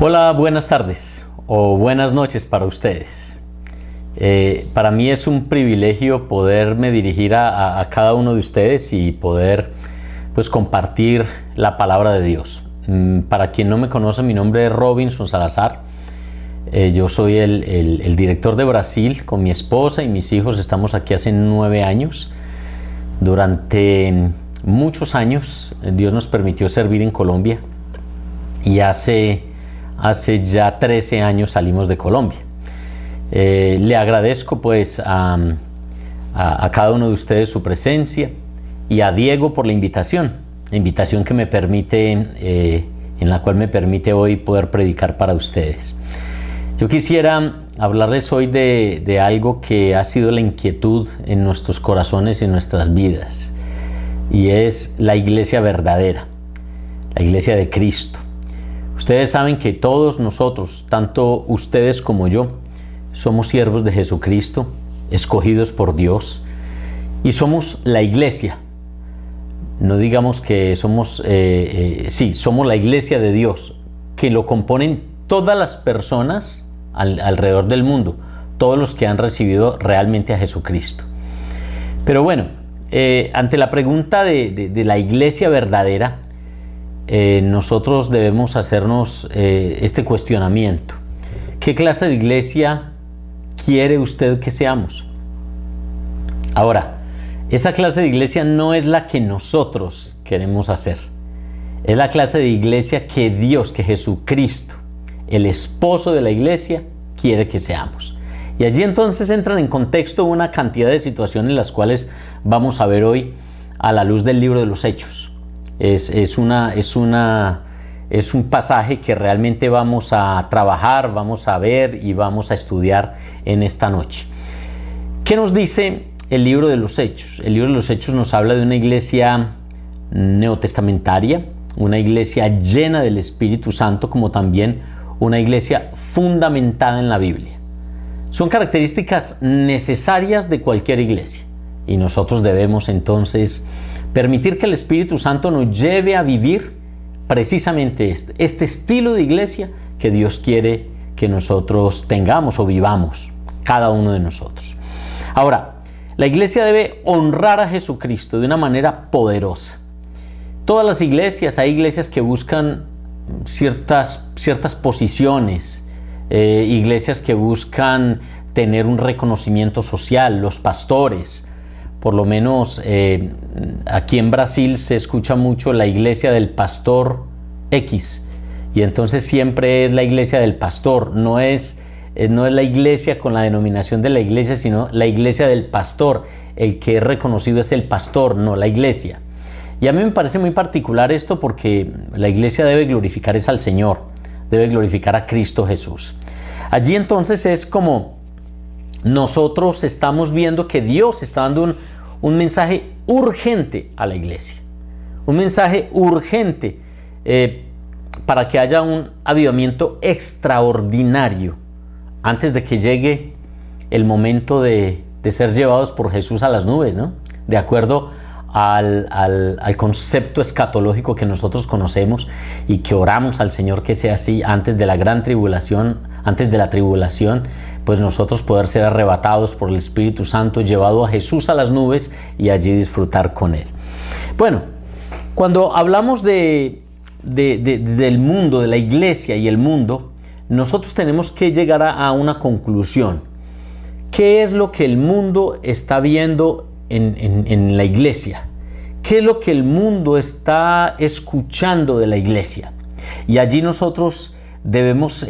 Hola, buenas tardes o buenas noches para ustedes. Para mí es un privilegio poderme dirigir a cada uno de ustedes y poder compartir la palabra de Dios. Para quien no me conoce, mi nombre es Robinson Salazar. Yo soy el director de Brasil. Con mi esposa y mis hijos estamos aquí hace 9 años. Durante muchos años Dios nos permitió servir en Colombia y hace ya 13 años salimos de Colombia. Le agradezco a cada uno de ustedes su presencia y a Diego por la invitación que me permite, en la cual me permite hoy poder predicar para ustedes. Yo quisiera hablarles hoy de algo que ha sido la inquietud en nuestros corazones y en nuestras vidas, y es la iglesia verdadera, la iglesia de Cristo. Ustedes saben que todos nosotros, tanto ustedes como yo, somos siervos de Jesucristo, escogidos por Dios, y somos la iglesia. No digamos que somos, somos la iglesia de Dios, que lo componen todas las personas alrededor del mundo, todos los que han recibido realmente a Jesucristo. Pero bueno, ante la pregunta de la iglesia verdadera, nosotros debemos hacernos este cuestionamiento. ¿Qué clase de iglesia quiere usted que seamos? Ahora, esa clase de iglesia no es la que nosotros queremos hacer. Es la clase de iglesia que Dios, que Jesucristo, el esposo de la iglesia, quiere que seamos. Y allí entonces entran en contexto una cantidad de situaciones las cuales vamos a ver hoy a la luz del libro de los Hechos. Es un pasaje que realmente vamos a trabajar, vamos a ver y vamos a estudiar en esta noche. ¿Qué nos dice el libro de los Hechos? El libro de los Hechos nos habla de una iglesia neotestamentaria, una iglesia llena del Espíritu Santo, como también una iglesia fundamentada en la Biblia. Son características necesarias de cualquier iglesia, y nosotros debemos entonces permitir que el Espíritu Santo nos lleve a vivir precisamente este estilo de iglesia que Dios quiere que nosotros tengamos o vivamos, cada uno de nosotros. Ahora, la iglesia debe honrar a Jesucristo de una manera poderosa. Todas las iglesias, hay iglesias que buscan ciertas posiciones, iglesias que buscan tener un reconocimiento social, los pastores. Por lo menos aquí en Brasil se escucha mucho la iglesia del pastor X, y entonces siempre es la iglesia del pastor, no es la iglesia con la denominación de la iglesia, sino la iglesia del pastor. El que es reconocido es el pastor, no la iglesia. Y a mí me parece muy particular esto, porque la iglesia debe glorificar al Señor, debe glorificar a Cristo Jesús. Allí entonces es como nosotros estamos viendo que Dios está dando un mensaje urgente a la iglesia. Un mensaje urgente para que haya un avivamiento extraordinario antes de que llegue el momento de ser llevados por Jesús a las nubes, ¿no? De acuerdo al concepto escatológico que nosotros conocemos y que oramos al Señor que sea así antes de la gran tribulación, antes de la tribulación, pues nosotros poder ser arrebatados por el Espíritu Santo, llevado a Jesús a las nubes y allí disfrutar con Él. Bueno, cuando hablamos del mundo, de la iglesia y el mundo, nosotros tenemos que llegar a una conclusión. ¿Qué es lo que el mundo está viendo en la iglesia? ¿Qué es lo que el mundo está escuchando de la iglesia? Y allí nosotros debemos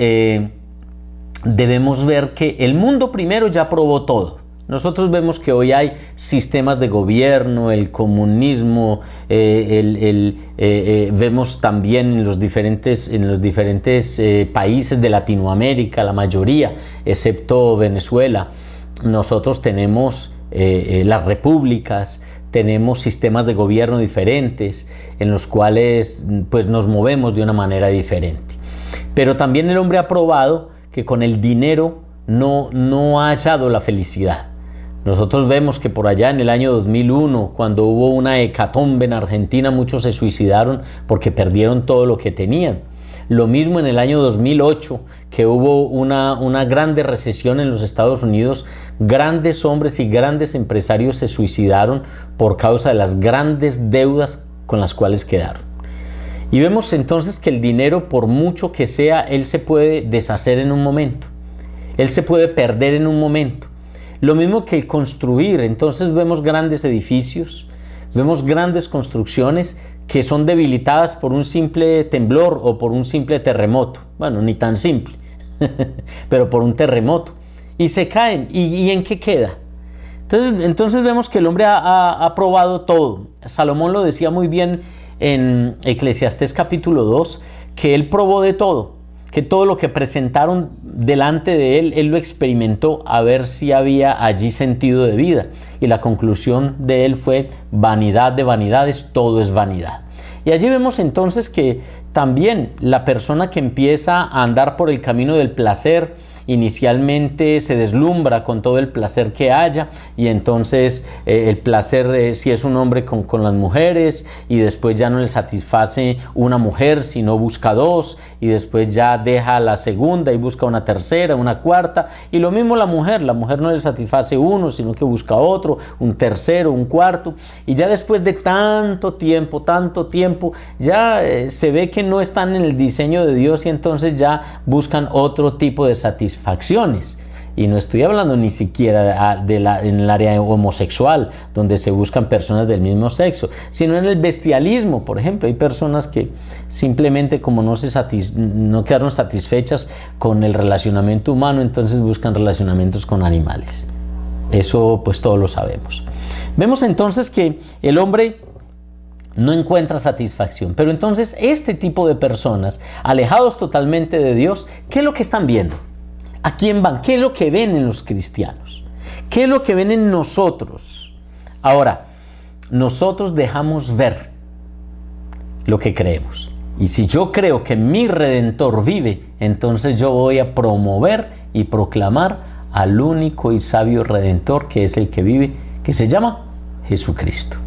ver que el mundo primero ya probó todo. Nosotros vemos que hoy hay sistemas de gobierno, el comunismo, vemos también en los diferentes países de Latinoamérica, la mayoría, excepto Venezuela, nosotros tenemos las repúblicas, tenemos sistemas de gobierno diferentes en los cuales pues nos movemos de una manera diferente. Pero también el hombre ha probado que con el dinero no ha hallado la felicidad. Nosotros vemos que por allá en el año 2001, cuando hubo una hecatombe en Argentina, muchos se suicidaron porque perdieron todo lo que tenían. Lo mismo en el año 2008, que hubo una grande recesión en los Estados Unidos. Grandes hombres y grandes empresarios se suicidaron por causa de las grandes deudas con las cuales quedaron. Y vemos entonces que el dinero, por mucho que sea, él se puede deshacer en un momento. Él se puede perder en un momento. Lo mismo que el construir. Entonces vemos grandes edificios, vemos grandes construcciones que son debilitadas por un simple temblor o por un simple terremoto. Bueno, ni tan simple, pero por un terremoto. Y se caen. ¿Y en qué queda? Entonces vemos que el hombre ha probado todo. Salomón lo decía muy bien en Eclesiastés capítulo 2, que él probó de todo, que todo lo que presentaron delante de él, él lo experimentó a ver si había allí sentido de vida. Y la conclusión de él fue: vanidad de vanidades, todo es vanidad. Y allí vemos entonces que también la persona que empieza a andar por el camino del placer, inicialmente se deslumbra con todo el placer que haya, y entonces el placer, si es un hombre, con las mujeres, y después ya no le satisface una mujer sino busca dos, y después ya deja la segunda y busca una tercera, una cuarta, y lo mismo la mujer no le satisface uno sino que busca otro, un tercero, un cuarto, y ya después de tanto tiempo ya se ve que no están en el diseño de Dios, y entonces ya buscan otro tipo de satisfacciones. Y no estoy hablando ni siquiera en el área homosexual, donde se buscan personas del mismo sexo, sino en el bestialismo. Por ejemplo, hay personas que simplemente, como no quedaron satisfechas con el relacionamiento humano, entonces buscan relacionamientos con animales. Eso pues todos lo sabemos. Vemos entonces que el hombre no encuentra satisfacción. Pero entonces este tipo de personas, alejados totalmente de Dios, ¿qué es lo que están viendo? ¿A quién van? ¿Qué es lo que ven en los cristianos? ¿Qué es lo que ven en nosotros? Ahora, nosotros dejamos ver lo que creemos. Y si yo creo que mi Redentor vive, entonces yo voy a promover y proclamar al único y sabio Redentor, que es el que vive, que se llama Jesucristo.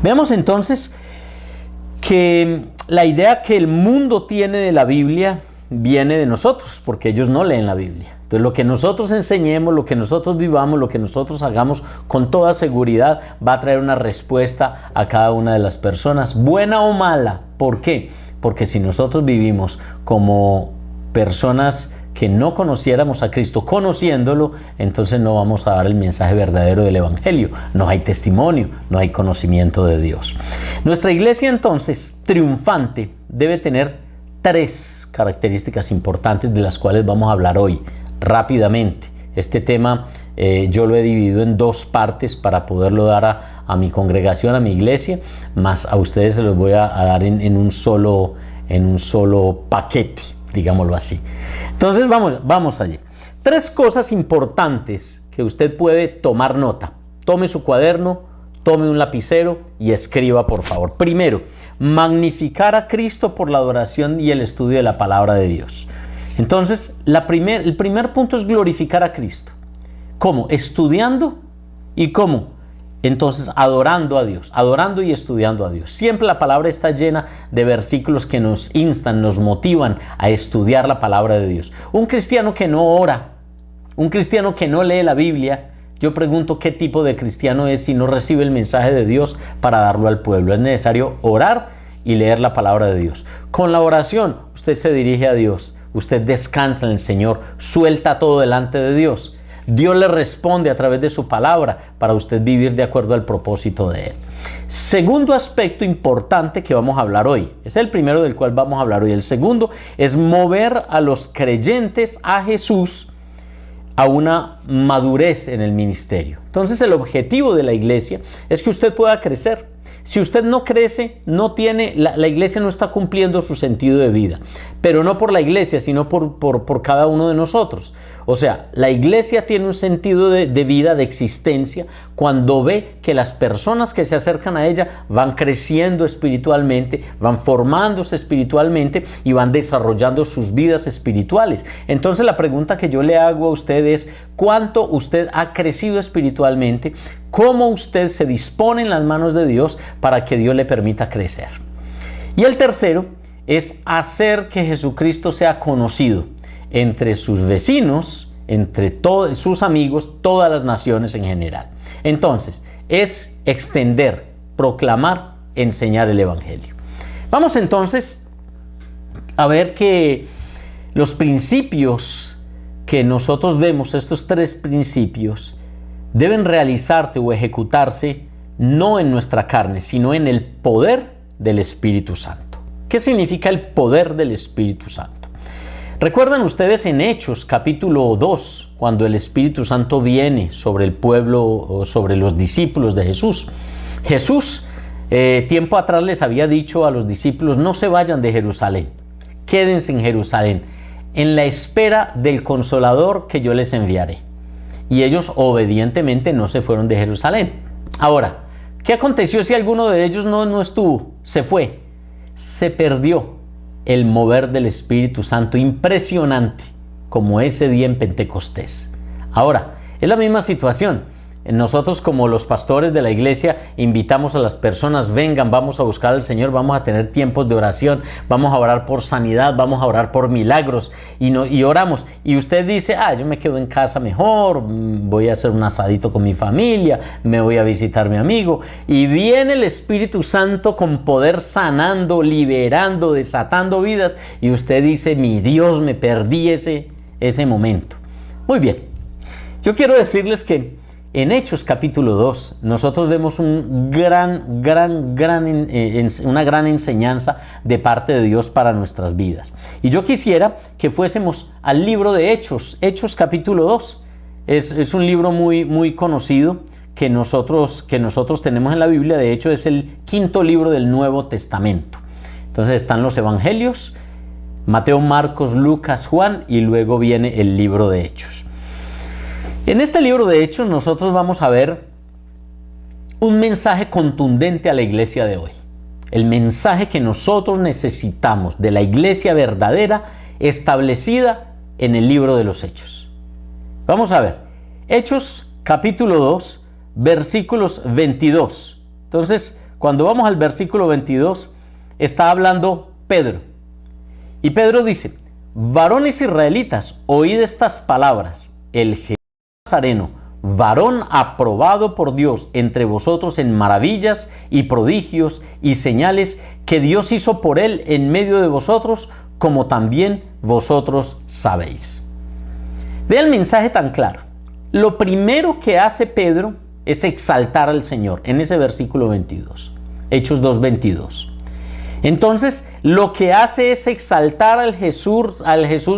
Veamos entonces que la idea que el mundo tiene de la Biblia viene de nosotros, porque ellos no leen la Biblia. Entonces lo que nosotros enseñemos, lo que nosotros vivamos, lo que nosotros hagamos, con toda seguridad va a traer una respuesta a cada una de las personas, buena o mala. ¿Por qué? Porque si nosotros vivimos como personas que no conociéramos a Cristo, conociéndolo, entonces no vamos a dar el mensaje verdadero del Evangelio. No hay testimonio, no hay conocimiento de Dios. Nuestra iglesia entonces, triunfante, debe tener 3 características importantes, de las cuales vamos a hablar hoy rápidamente. Este tema yo lo he dividido en 2 partes para poderlo dar a mi congregación, a mi iglesia, más a ustedes se los voy a dar en un solo paquete, digámoslo así. Entonces vamos allí. 3 cosas importantes que usted puede tomar nota. Tome su cuaderno, tome un lapicero y escriba, por favor. Primero, magnificar a Cristo por la adoración y el estudio de la palabra de Dios. Entonces, el primer punto es glorificar a Cristo. ¿Cómo? Estudiando. ¿Y cómo? Entonces, adorando a Dios, adorando y estudiando a Dios. Siempre la palabra está llena de versículos que nos instan, nos motivan a estudiar la palabra de Dios. Un cristiano que no ora, un cristiano que no lee la Biblia, yo pregunto qué tipo de cristiano es si no recibe el mensaje de Dios para darlo al pueblo. Es necesario orar y leer la palabra de Dios. Con la oración, usted se dirige a Dios, usted descansa en el Señor, suelta todo delante de Dios. Dios le responde a través de su palabra para usted vivir de acuerdo al propósito de Él. Segundo aspecto importante que vamos a hablar hoy. Es el primero del cual vamos a hablar hoy. El segundo es mover a los creyentes a Jesús a una madurez en el ministerio. Entonces el objetivo de la iglesia es que usted pueda crecer. Si usted no crece, la iglesia no está cumpliendo su sentido de vida, pero no por la iglesia, sino por cada uno de nosotros. O sea, la iglesia tiene un sentido de vida, de existencia, cuando ve que las personas que se acercan a ella van creciendo espiritualmente, van formándose espiritualmente y van desarrollando sus vidas espirituales. Entonces la pregunta que yo le hago a usted es: ¿cuánto usted ha crecido espiritualmente? ¿Cómo usted se dispone en las manos de Dios para que Dios le permita crecer? Y el tercero es hacer que Jesucristo sea conocido entre sus vecinos, entre todos sus amigos, todas las naciones en general. Entonces, es extender, proclamar, enseñar el Evangelio. Vamos entonces a ver que los principios que nosotros vemos, estos tres principios, deben realizarse o ejecutarse no en nuestra carne, sino en el poder del Espíritu Santo. ¿Qué significa el poder del Espíritu Santo? ¿Recuerdan ustedes en Hechos capítulo 2, cuando el Espíritu Santo viene sobre el pueblo o sobre los discípulos de Jesús? Jesús, tiempo atrás les había dicho a los discípulos, no se vayan de Jerusalén, quédense en Jerusalén, en la espera del Consolador que yo les enviaré. Y ellos obedientemente no se fueron de Jerusalén. Ahora, ¿qué aconteció si alguno de ellos no estuvo? Se fue. Se perdió el mover del Espíritu Santo impresionante, como ese día en Pentecostés. Ahora, es la misma situación. Nosotros, como los pastores de la iglesia, invitamos a las personas, vengan, vamos a buscar al Señor, vamos a tener tiempos de oración, vamos a orar por sanidad, vamos a orar por milagros y oramos. Y usted dice, yo me quedo en casa mejor, voy a hacer un asadito con mi familia, me voy a visitar a mi amigo. Y viene el Espíritu Santo con poder sanando, liberando, desatando vidas. Y usted dice, mi Dios, me perdí ese momento. Muy bien, yo quiero decirles que en Hechos capítulo 2 nosotros vemos una gran enseñanza de parte de Dios para nuestras vidas. Y yo quisiera que fuésemos al libro de Hechos, Hechos capítulo 2. Es un libro muy conocido que nosotros tenemos en la Biblia. De hecho, es el quinto libro del Nuevo Testamento. Entonces están los evangelios, Mateo, Marcos, Lucas, Juan, y luego viene el libro de Hechos. En este libro de Hechos nosotros vamos a ver un mensaje contundente a la iglesia de hoy. El mensaje que nosotros necesitamos de la iglesia verdadera establecida en el libro de los Hechos. Vamos a ver, Hechos capítulo 2, versículos 22. Entonces, cuando vamos al versículo 22, está hablando Pedro. Y Pedro dice, varones israelitas, oíd estas palabras, el Nazareno, varón aprobado por Dios entre vosotros en maravillas y prodigios y señales que Dios hizo por él en medio de vosotros, como también vosotros sabéis. Vea el mensaje tan claro. Lo primero que hace Pedro es exaltar al Señor en ese versículo 22, Hechos 2:22. Entonces, lo que hace es exaltar al Jesús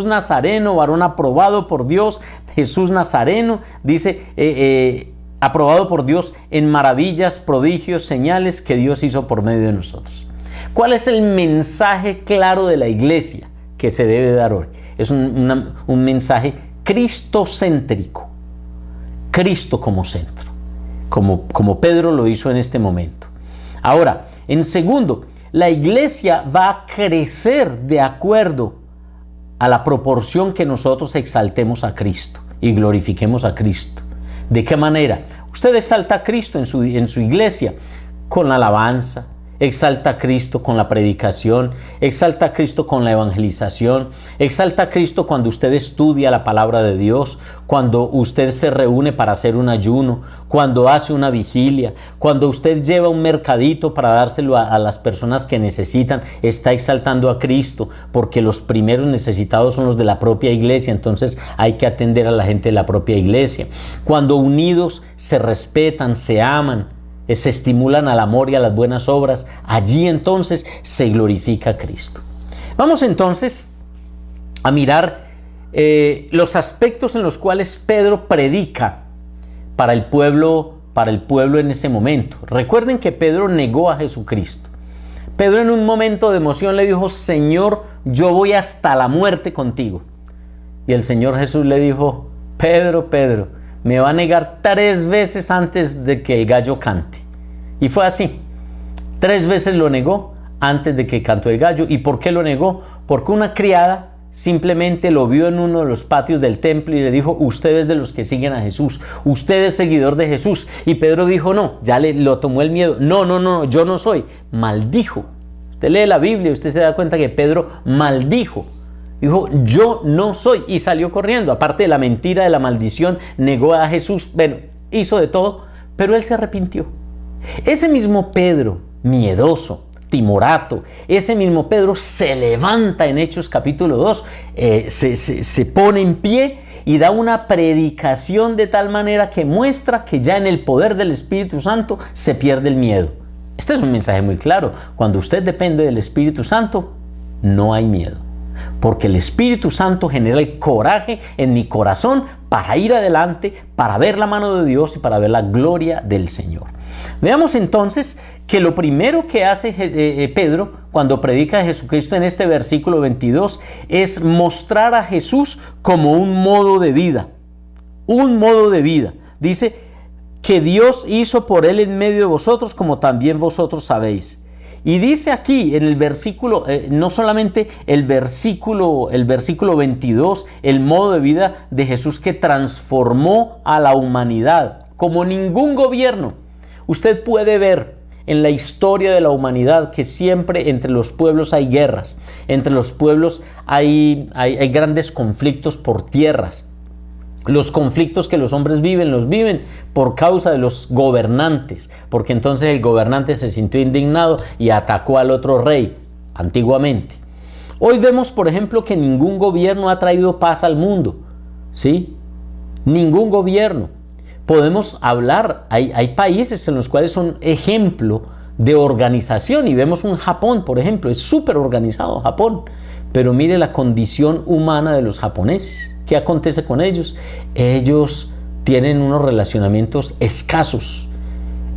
Nazareno, varón aprobado por Dios. Jesús Nazareno, dice, aprobado por Dios en maravillas, prodigios, señales que Dios hizo por medio de nosotros. ¿Cuál es el mensaje claro de la iglesia que se debe dar hoy? Es un mensaje cristocéntrico. Cristo como centro, como Pedro lo hizo en este momento. Ahora, en segundo, la iglesia va a crecer de acuerdo a la proporción que nosotros exaltemos a Cristo y glorifiquemos a Cristo. ¿De qué manera? Usted exalta a Cristo en su iglesia con la alabanza, exalta a Cristo con la predicación, exalta a Cristo con la evangelización, exalta a Cristo cuando usted estudia la palabra de Dios, cuando usted se reúne para hacer un ayuno, cuando hace una vigilia, cuando usted lleva un mercadito para dárselo a las personas que necesitan. Está exaltando a Cristo, porque los primeros necesitados son los de la propia iglesia, entonces hay que atender a la gente de la propia iglesia. Cuando unidos se respetan, se aman, se estimulan al amor y a las buenas obras, allí entonces se glorifica a Cristo. Vamos entonces a mirar los aspectos en los cuales Pedro predica para el pueblo en ese momento. Recuerden que Pedro negó a Jesucristo. Pedro, en un momento de emoción, le dijo: Señor, yo voy hasta la muerte contigo. Y el Señor Jesús le dijo: Pedro, me va a negar 3 veces antes de que el gallo cante. Y fue así. 3 veces lo negó antes de que cantó el gallo. ¿Y por qué lo negó? Porque una criada simplemente lo vio en uno de los patios del templo y le dijo: usted es de los que siguen a Jesús, usted es seguidor de Jesús. Y Pedro dijo: no, ya lo tomó el miedo. No, yo no soy. Maldijo Usted lee la Biblia y usted se da cuenta que Pedro maldijo. Dijo, yo no soy, y salió corriendo. Aparte de la mentira, de la maldición, negó a Jesús, bueno, hizo de todo, pero él se arrepintió. Ese mismo Pedro, miedoso, timorato, ese mismo Pedro se levanta en Hechos capítulo 2, se pone en pie y da una predicación de tal manera que muestra que ya en el poder del Espíritu Santo se pierde el miedo. Este es un mensaje muy claro. Cuando usted depende del Espíritu Santo, no hay miedo. Porque el Espíritu Santo genera el coraje en mi corazón para ir adelante, para ver la mano de Dios y para ver la gloria del Señor. Veamos entonces que lo primero que hace Pedro cuando predica a Jesucristo en este versículo 22 es mostrar a Jesús como un modo de vida. Un modo de vida. Dice que Dios hizo por él en medio de vosotros como también vosotros sabéis. Y dice aquí en el versículo, no solamente el versículo 22, el modo de vida de Jesús que transformó a la humanidad, como ningún gobierno. Usted puede ver en la historia de la humanidad que siempre entre los pueblos hay guerras, entre los pueblos hay grandes conflictos por tierras. Los conflictos que los hombres viven, los viven por causa de los gobernantes, porque entonces el gobernante se sintió indignado y atacó al otro rey, antiguamente. Hoy vemos, por ejemplo, que ningún gobierno ha traído paz al mundo, ¿sí? Ningún gobierno. Podemos hablar, hay países en los cuales son ejemplo de organización, y vemos un Japón, por ejemplo, es súper organizado Japón, pero mire la condición humana de los japoneses. ¿Qué acontece con ellos? Ellos tienen unos relacionamientos escasos.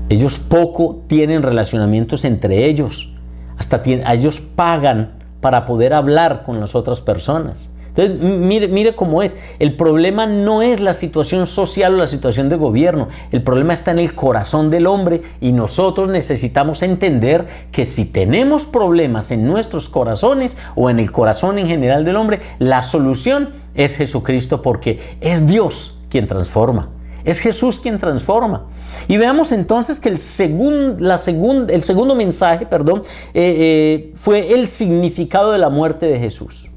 Ellos poco tienen relacionamientos entre ellos. Hasta ellos pagan para poder hablar con las otras personas. Entonces, mire cómo es. El problema no es la situación social o la situación de gobierno. El problema está en el corazón del hombre y nosotros necesitamos entender que si tenemos problemas en nuestros corazones o en el corazón en general del hombre, la solución es Jesucristo, porque es Dios quien transforma. Es Jesús quien transforma. Y veamos entonces que el segundo mensaje, fue el significado de la muerte de Jesús.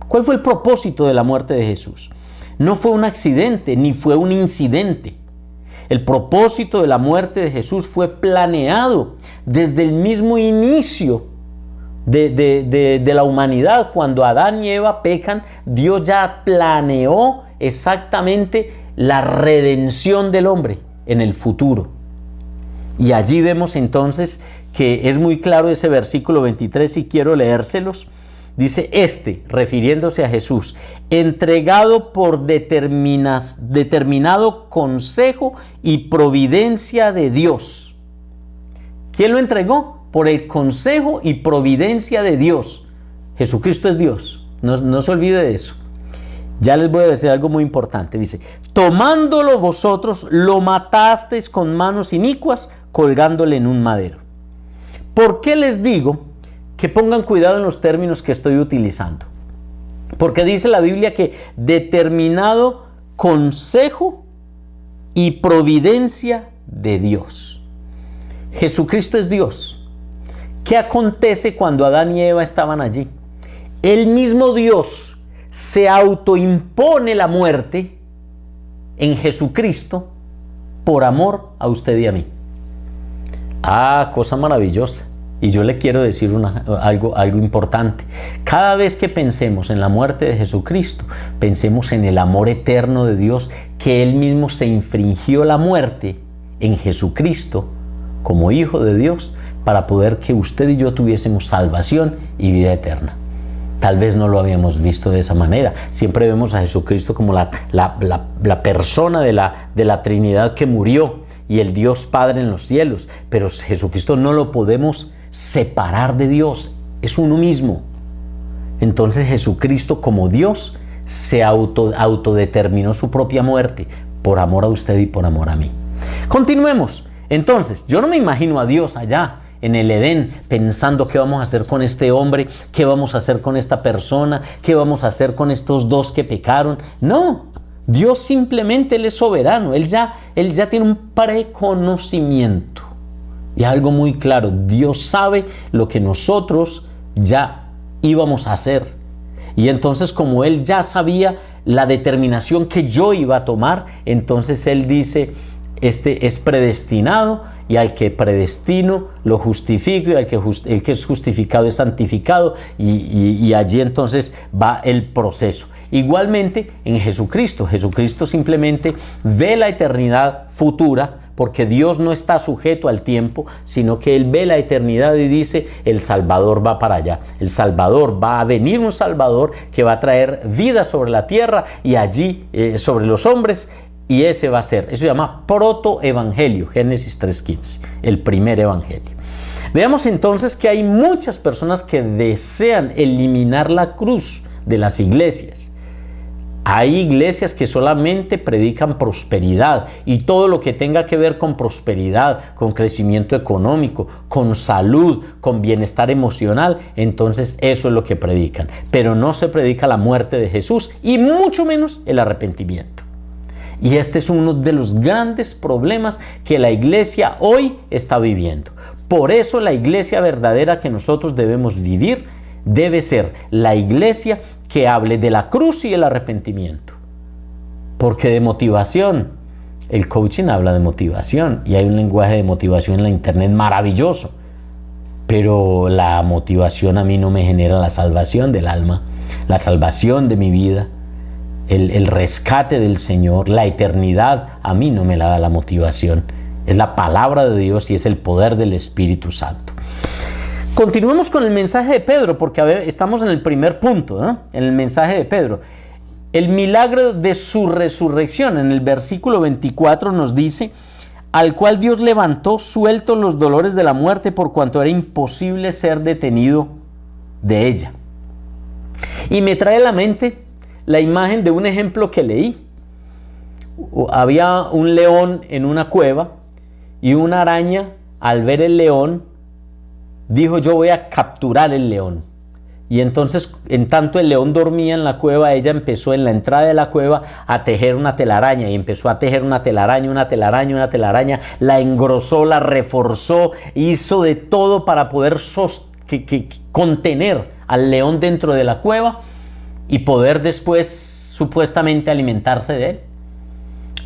¿Cuál fue el propósito de la muerte de Jesús? No fue un accidente, ni fue un incidente. El propósito de la muerte de Jesús fue planeado desde el mismo inicio de la humanidad. Cuando Adán y Eva pecan, Dios ya planeó exactamente la redención del hombre en el futuro. Y allí vemos entonces que es muy claro ese versículo 23, y quiero leérselos. Dice, refiriéndose a Jesús, entregado por determinado consejo y providencia de Dios. ¿Quién lo entregó? Por el consejo y providencia de Dios. Jesucristo es Dios. No se olvide de eso. Ya les voy a decir algo muy importante. Dice, tomándolo vosotros, lo matasteis con manos inicuas, colgándole en un madero. ¿Por qué les digo que pongan cuidado en los términos que estoy utilizando? Porque dice la Biblia que determinado consejo y providencia de Dios. Jesucristo es Dios. ¿Qué acontece cuando Adán y Eva estaban allí? El mismo Dios se autoimpone la muerte en Jesucristo por amor a usted y a mí. Cosa maravillosa. Y yo le quiero decir algo importante. Cada vez que pensemos en la muerte de Jesucristo, pensemos en el amor eterno de Dios, que Él mismo se infringió la muerte en Jesucristo como Hijo de Dios, para poder que usted y yo tuviésemos salvación y vida eterna. Tal vez no lo habíamos visto de esa manera. Siempre vemos a Jesucristo como la persona de la Trinidad que murió, y el Dios Padre en los cielos. Pero Jesucristo no lo podemos separar de Dios, es uno mismo. Entonces Jesucristo como Dios se autodeterminó su propia muerte por amor a usted y por amor a mí. Continuemos. Entonces, yo no me imagino a Dios allá en el Edén pensando qué vamos a hacer con este hombre, qué vamos a hacer con esta persona, qué vamos a hacer con estos dos que pecaron. No, Dios simplemente, Él es soberano, Él ya tiene un preconocimiento. Y algo muy claro, Dios sabe lo que nosotros ya íbamos a hacer. Y entonces, como Él ya sabía la determinación que yo iba a tomar, entonces Él dice, este es predestinado, y al que predestino lo justifico, y el que es justificado es santificado, y allí entonces va el proceso. Igualmente en Jesucristo. Jesucristo simplemente ve la eternidad futura, porque Dios no está sujeto al tiempo, sino que Él ve la eternidad y dice, el Salvador va para allá. El Salvador, va a venir un Salvador que va a traer vida sobre la tierra y allí sobre los hombres, y ese va a ser, eso se llama protoevangelio, Génesis 3:15, el primer evangelio. Veamos entonces que hay muchas personas que desean eliminar la cruz de las iglesias. Hay iglesias que solamente predican prosperidad, y todo lo que tenga que ver con prosperidad, con crecimiento económico, con salud, con bienestar emocional, entonces eso es lo que predican. Pero no se predica la muerte de Jesús y mucho menos el arrepentimiento. Y este es uno de los grandes problemas que la iglesia hoy está viviendo. Por eso la iglesia verdadera que nosotros debemos vivir debe ser la iglesia que hable de la cruz y el arrepentimiento. Porque de motivación, el coaching habla de motivación y hay un lenguaje de motivación en la internet maravilloso. Pero la motivación a mí no me genera la salvación del alma, la salvación de mi vida, el rescate del Señor, la eternidad, a mí no me la da la motivación. Es la palabra de Dios y es el poder del Espíritu Santo. Continuemos con el mensaje de Pedro, porque estamos en el primer punto, ¿no? En el mensaje de Pedro. El milagro de su resurrección, en el versículo 24 nos dice, al cual Dios levantó sueltos los dolores de la muerte, por cuanto era imposible ser detenido de ella. Y me trae a la mente la imagen de un ejemplo que leí. Había un león en una cueva y una araña, al ver el león, dijo, yo voy a capturar el león. Y entonces, en tanto el león dormía en la cueva, ella empezó en la entrada de la cueva a tejer una telaraña, y empezó a tejer una telaraña, la engrosó, la reforzó, hizo de todo para poder contener al león dentro de la cueva y poder después supuestamente alimentarse de él.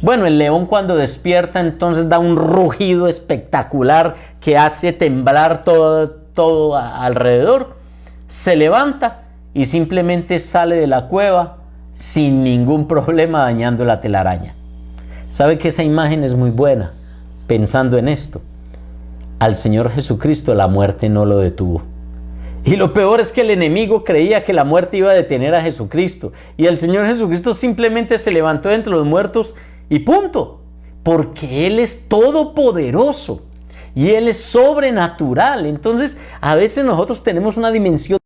Bueno, el león cuando despierta entonces da un rugido espectacular que hace temblar todo alrededor. Se levanta y simplemente sale de la cueva sin ningún problema, dañando la telaraña. ¿Sabe que esa imagen es muy buena? Pensando en esto, al Señor Jesucristo la muerte no lo detuvo. Y lo peor es que el enemigo creía que la muerte iba a detener a Jesucristo. Y el Señor Jesucristo simplemente se levantó de entre los muertos y punto. Porque Él es todopoderoso y Él es sobrenatural. Entonces, a veces nosotros tenemos una dimensión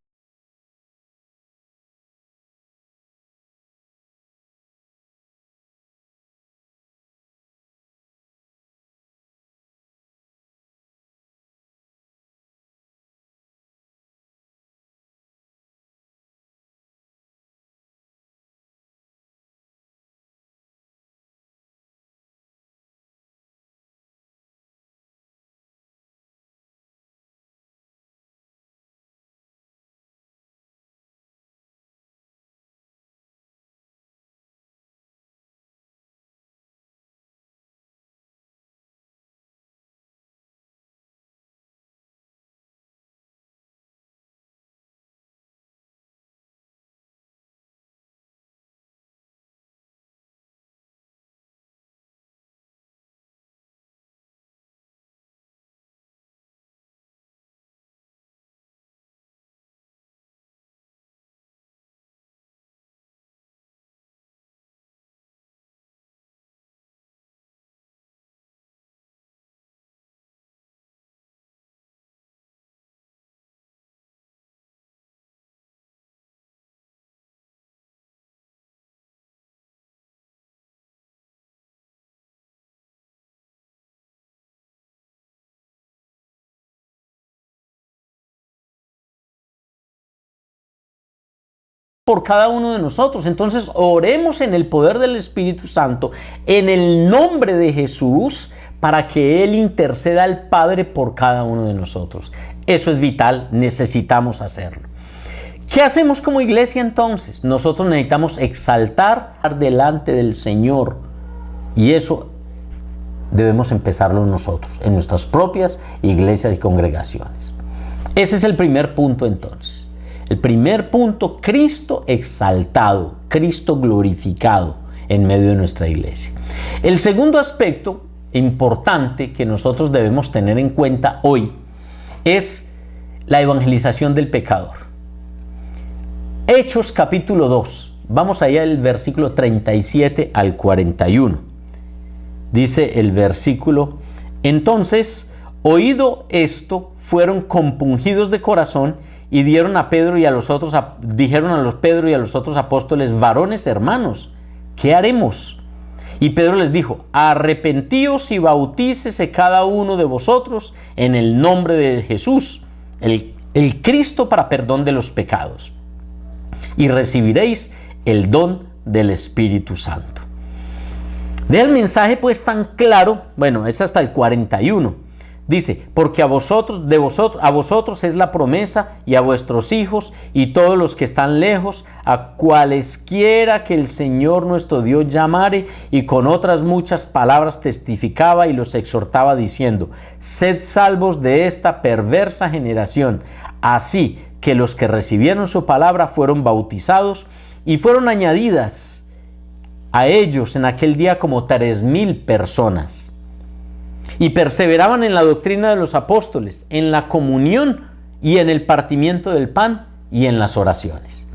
por cada uno de nosotros. Entonces oremos en el poder del Espíritu Santo, en el nombre de Jesús, para que Él interceda al Padre por cada uno de nosotros. Eso es vital, necesitamos hacerlo. ¿Qué hacemos como iglesia entonces? Nosotros necesitamos exaltar delante del Señor, y eso debemos empezarlo nosotros, en nuestras propias iglesias y congregaciones. Ese es el primer punto entonces. El primer punto, Cristo exaltado, Cristo glorificado en medio de nuestra iglesia. El segundo aspecto importante que nosotros debemos tener en cuenta hoy es la evangelización del pecador. Hechos capítulo 2, vamos allá al versículo 37 al 41. Dice el versículo: entonces, oído esto, fueron compungidos de corazón y dijeron a Pedro y a los otros apóstoles: varones hermanos, ¿qué haremos? Y Pedro les dijo: arrepentíos y bautícese cada uno de vosotros en el nombre de Jesús, el Cristo, para perdón de los pecados, y recibiréis el don del Espíritu Santo. Vea el mensaje pues tan claro. Bueno, es hasta el 41. Dice: porque a vosotros es la promesa, y a vuestros hijos y todos los que están lejos, a cualesquiera que el Señor nuestro Dios llamare. Y con otras muchas palabras testificaba y los exhortaba diciendo: sed salvos de esta perversa generación. Así que los que recibieron su palabra fueron bautizados, y fueron añadidas a ellos en aquel día como 3,000 personas. Y perseveraban en la doctrina de los apóstoles, en la comunión y en el partimiento del pan y en las oraciones.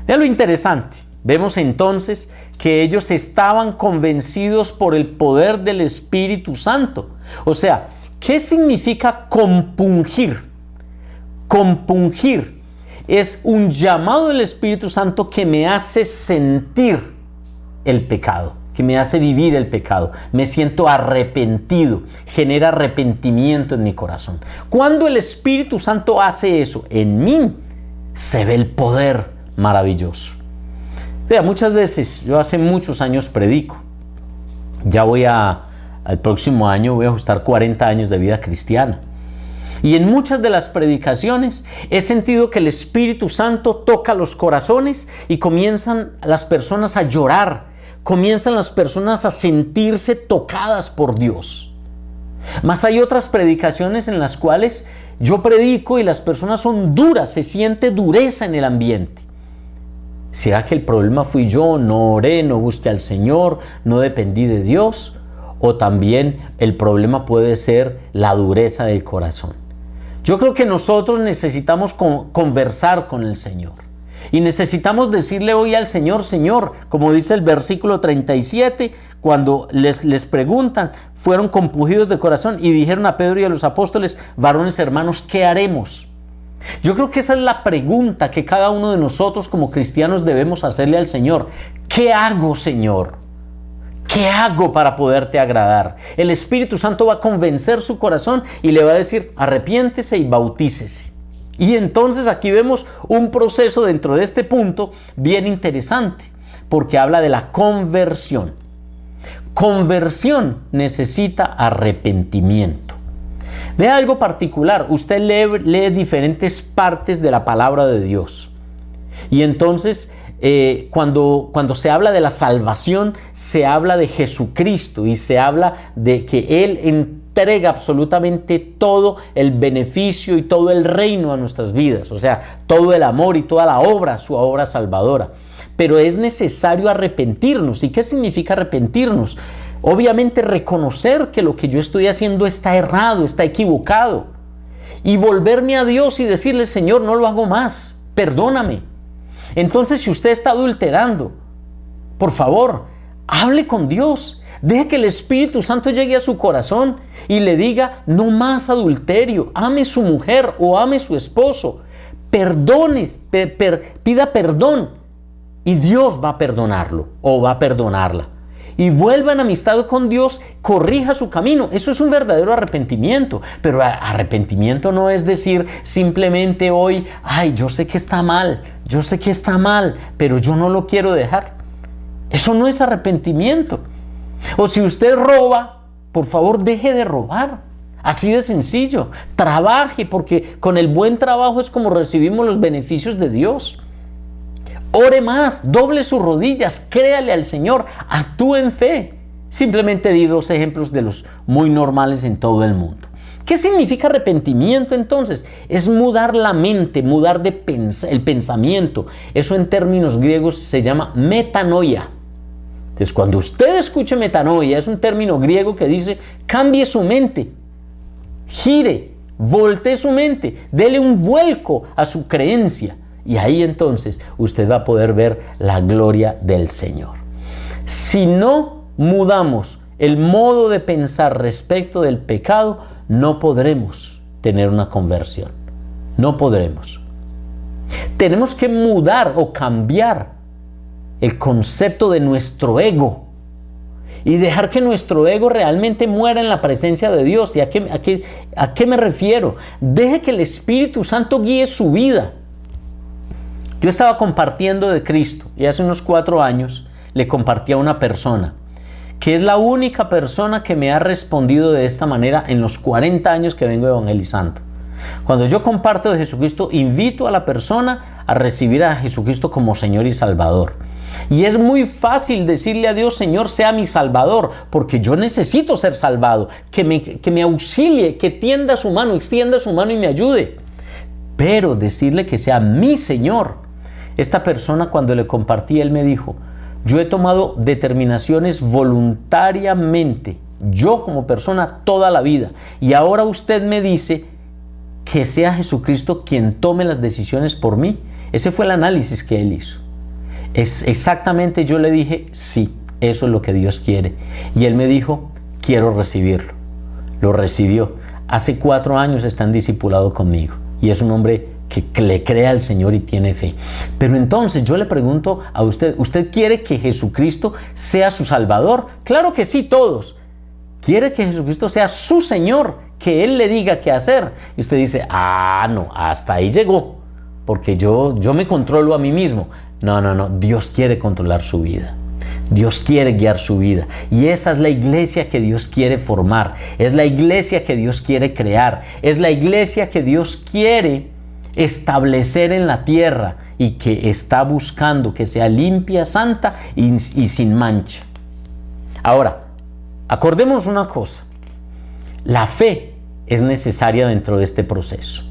Vean lo interesante. Vemos entonces que ellos estaban convencidos por el poder del Espíritu Santo. O sea, ¿qué significa compungir? Compungir es un llamado del Espíritu Santo que me hace sentir el pecado, que me hace vivir el pecado. Me siento arrepentido, genera arrepentimiento en mi corazón. Cuando el Espíritu Santo hace eso en mí, se ve el poder maravilloso. Vea, muchas veces, yo hace muchos años predico. Ya al próximo año voy a ajustar 40 años de vida cristiana. Y en muchas de las predicaciones he sentido que el Espíritu Santo toca los corazones y comienzan las personas a llorar, comienzan las personas a sentirse tocadas por Dios. Mas hay otras predicaciones en las cuales yo predico y las personas son duras, se siente dureza en el ambiente. ¿Será que el problema fui yo? No oré, no busqué al Señor, no dependí de Dios. O también el problema puede ser la dureza del corazón. Yo creo que nosotros necesitamos conversar con el Señor. Y necesitamos decirle hoy al Señor: Señor, como dice el versículo 37, cuando les preguntan, fueron compungidos de corazón y dijeron a Pedro y a los apóstoles: varones hermanos, ¿qué haremos? Yo creo que esa es la pregunta que cada uno de nosotros como cristianos debemos hacerle al Señor. ¿Qué hago, Señor? ¿Qué hago para poderte agradar? El Espíritu Santo va a convencer su corazón y le va a decir: arrepiéntese y bautícese. Y entonces aquí vemos un proceso dentro de este punto bien interesante, porque habla de la conversión. Conversión necesita arrepentimiento. Vea algo particular. Usted lee diferentes partes de la palabra de Dios. Y entonces cuando se habla de la salvación, se habla de Jesucristo y se habla de que Él entrega absolutamente todo el beneficio y todo el reino a nuestras vidas, o sea, todo el amor y toda la obra, su obra salvadora. Pero es necesario arrepentirnos. ¿Y qué significa arrepentirnos? Obviamente reconocer que lo que yo estoy haciendo está errado, está equivocado, y volverme a Dios y decirle: Señor, no lo hago más, perdóname. Entonces, si usted está adulterando, por favor, hable con Dios. Deje que el Espíritu Santo llegue a su corazón y le diga: no más adulterio. Ame su mujer o ame su esposo. Perdone, pida perdón, y Dios va a perdonarlo o va a perdonarla. Y vuelva en amistad con Dios, corrija su camino. Eso es un verdadero arrepentimiento. Pero arrepentimiento no es decir simplemente hoy: ay, yo sé que está mal, pero yo no lo quiero dejar. Eso no es arrepentimiento. O si usted roba por favor, deje de robar. Así de sencillo. Trabaje, porque con el buen trabajo es como recibimos los beneficios de Dios. Ore más, doble sus rodillas, créale al Señor, actúe en fe. Simplemente di 2 ejemplos de los muy normales en todo el mundo. ¿Qué significa arrepentimiento entonces? Es mudar la mente, mudar el pensamiento. Eso en términos griegos se llama metanoia. Entonces, cuando usted escuche metanoia, es un término griego que dice cambie su mente, gire, voltee su mente, dele un vuelco a su creencia. Y ahí entonces usted va a poder ver la gloria del Señor. Si no mudamos el modo de pensar respecto del pecado, no podremos tener una conversión. No podremos. Tenemos que mudar o cambiar el concepto de nuestro ego y dejar que nuestro ego realmente muera en la presencia de Dios. ¿Y a qué me refiero? Deje que el Espíritu Santo guíe su vida. Yo estaba compartiendo de Cristo y hace unos 4 años le compartí a una persona que es la única persona que me ha respondido de esta manera en los 40 años que vengo evangelizando. Cuando yo comparto de Jesucristo, invito a la persona a recibir a Jesucristo como Señor y Salvador. Y es muy fácil decirle a Dios, Señor, sea mi Salvador, porque yo necesito ser salvado, que me auxilie, que extienda su mano y me ayude. Pero decirle que sea mi Señor. Esta persona, cuando le compartí, él me dijo, yo he tomado determinaciones voluntariamente, yo como persona, toda la vida. Y ahora usted me dice que sea Jesucristo quien tome las decisiones por mí. Ese fue el análisis que él hizo. Exactamente, yo le dije, sí, eso es lo que Dios quiere. Y él me dijo, quiero recibirlo. Lo recibió. Hace 4 años está en discipulado conmigo. Y es un hombre que le cree al Señor y tiene fe. Pero entonces yo le pregunto a usted, ¿usted quiere que Jesucristo sea su Salvador? Claro que sí, todos. ¿Quiere que Jesucristo sea su Señor? Que Él le diga qué hacer. Y usted dice, no, hasta ahí llegó, porque yo me controlo a mí mismo. No, Dios quiere controlar su vida. Dios quiere guiar su vida. Y esa es la iglesia que Dios quiere formar. Es la iglesia que Dios quiere crear. Es la iglesia que Dios quiere establecer en la tierra y que está buscando que sea limpia, santa y sin mancha. Ahora, acordémonos una cosa. La fe es necesaria dentro de este proceso.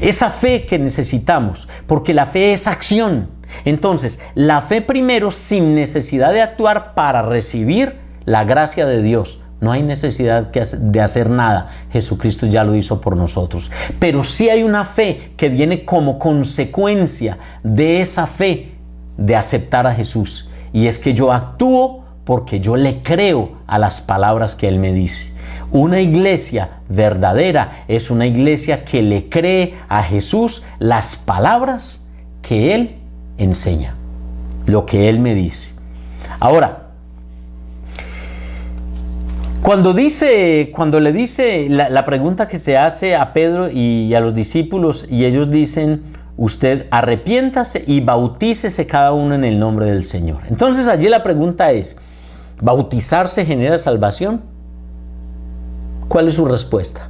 Esa fe que necesitamos, porque la fe es acción. Entonces, la fe primero sin necesidad de actuar para recibir la gracia de Dios. No hay necesidad de hacer nada. Jesucristo ya lo hizo por nosotros. Pero sí hay una fe que viene como consecuencia de esa fe de aceptar a Jesús. Y es que yo actúo porque yo le creo a las palabras que Él me dice. Una iglesia verdadera es una iglesia que le cree a Jesús las palabras que Él enseña, lo que Él me dice. Ahora, cuando le dice la pregunta que se hace a Pedro y a los discípulos, y ellos dicen, usted arrepiéntase y bautícese cada uno en el nombre del Señor. Entonces allí la pregunta es, ¿bautizarse genera salvación? ¿Cuál es su respuesta?